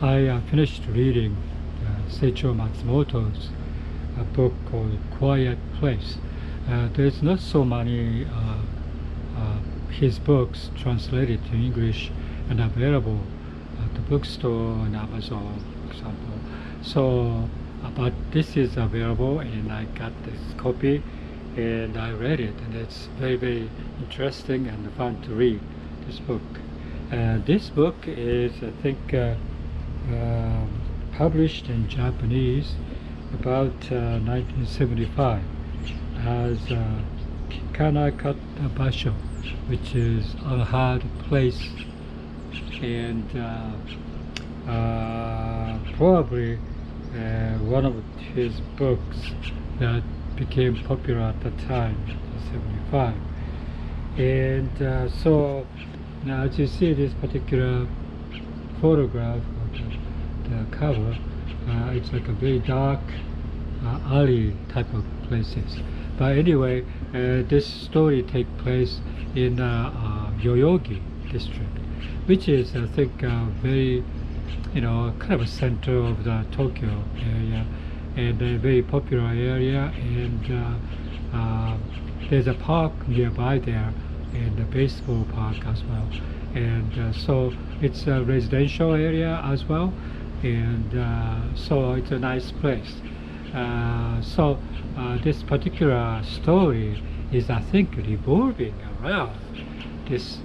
I finished reading Seicho Matsumoto's book called Quiet Place. There's not so many his books translated to English and available at the bookstore and Amazon, for example. But this is available, and I got this copy, and I read it, and it's very, very interesting and fun to read this book. This book is, I think, uh, published in Japanese about 1975 as Kanakata Basho, which is a hard place, and probably one of his books that became popular at the time, 1975. And so now, as you see this particular photograph of the cover, it's like a very dark alley type of places. But anyway, this story takes place in Yoyogi district, which is, I think, very, kind of a center of the Tokyo area, and a very popular area. And there's a park nearby there, and a baseball park as well. And so it's a residential area as well, and so it's a nice place. This particular story is, I think, revolving around this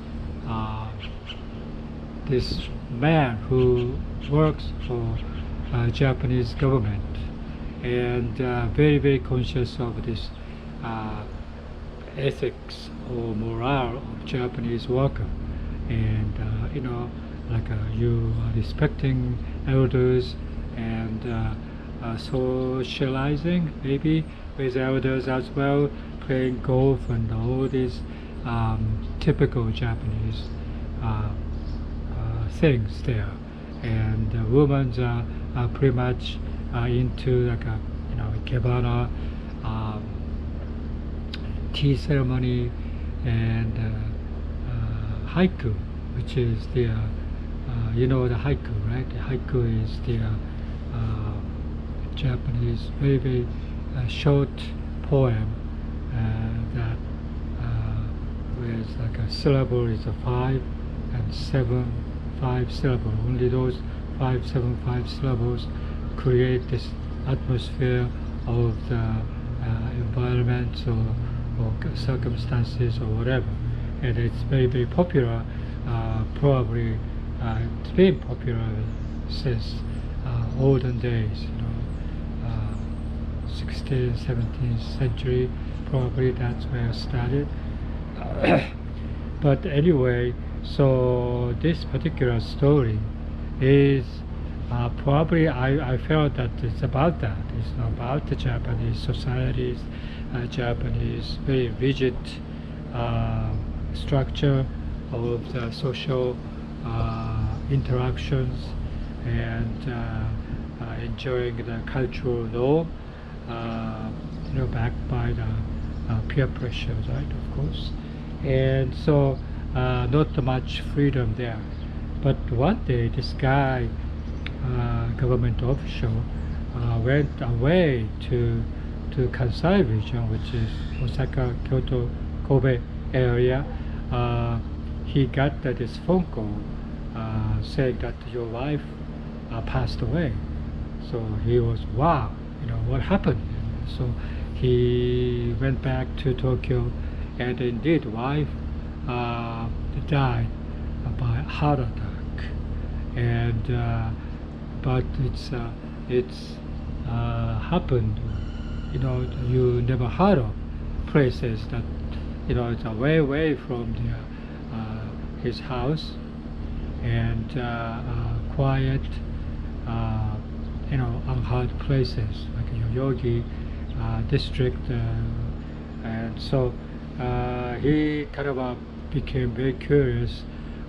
this man who works for Japanese government, and very, very conscious of this ethics or morale of Japanese worker, and you are respecting elders, and socializing maybe with elders as well, playing golf and all these typical Japanese things there. And women are pretty much into like a kebana, tea ceremony, and haiku, which is the the haiku, right? The haiku is the Japanese very, very short poem that with like a syllable is a 5 and 7, 5 syllable. Only those 5, 7, 5 syllables create this atmosphere of the environment or circumstances or whatever, and it's very, very popular. Probably it's been popular since olden days, 16th, 17th century. Probably that's where it started. But anyway, so this particular story is probably I felt that it's about that. It's about the Japanese societies, Japanese very rigid structure of the social interactions, and enjoying the cultural norm, backed by the peer pressure, right, of course. And so not much freedom there. But one day this guy, government official, went away to Kansai region, which is Osaka, Kyoto, Kobe area. He got this phone call saying that your wife passed away. So he was, wow, what happened? So he went back to Tokyo, and indeed wife died by heart attack. And but it's happened, you never heard of places that it's way away from his house, and quiet, unheard places like Yoyogi district, and so he kind of became very curious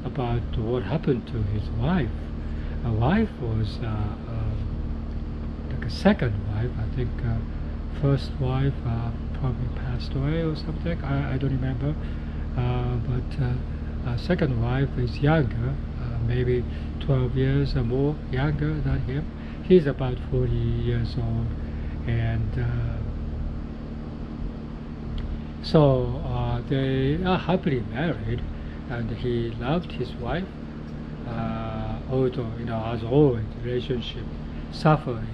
about what happened to his wife. A wife was like a second wife, I think. First wife probably passed away or something. I don't remember. But second wife is younger, maybe 12 years or more younger than him. He's about 40 years old, and so they are happily married, and he loved his wife, although as always, relationship suffered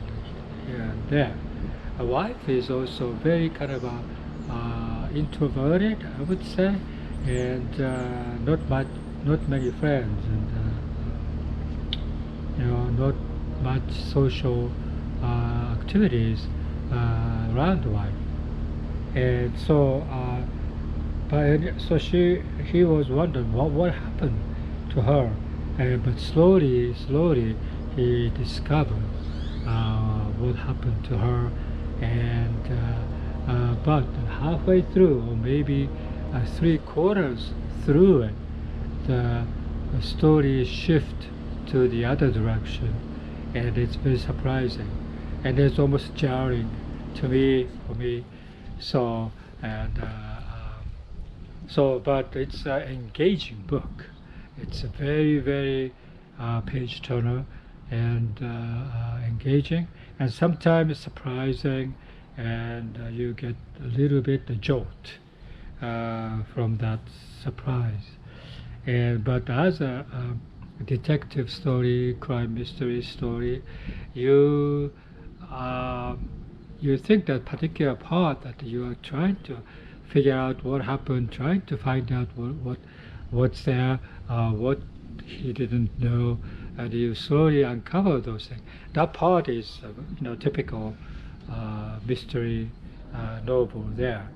here and there. A wife is also very kind of introverted, I would say, and not many friends, and not much social activities around the wife. And so, he was wondering what happened to her, but slowly he discovered what happened to her, and but halfway through, or maybe 3/4 through it, the story shift to the other direction, and it's very surprising, and it's almost jarring for me. So but it's an engaging book. It's a very page turner, and engaging, and sometimes surprising, and you get a little bit a jolt from that surprise. But as a detective story, crime mystery story, you think that particular part that you are trying to figure out what happened, trying to find out what's there, what he didn't know, and you slowly uncover those things. That part is typical mystery novel there.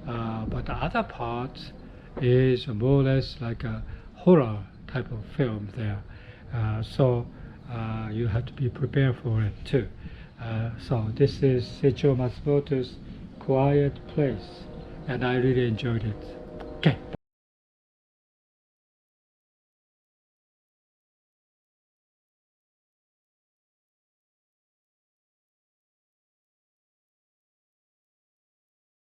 But the other part is more or less like a horror type of film there. So you have to be prepared for it too. So this is Seicho Matsumoto's Quiet Place, and I really enjoyed it.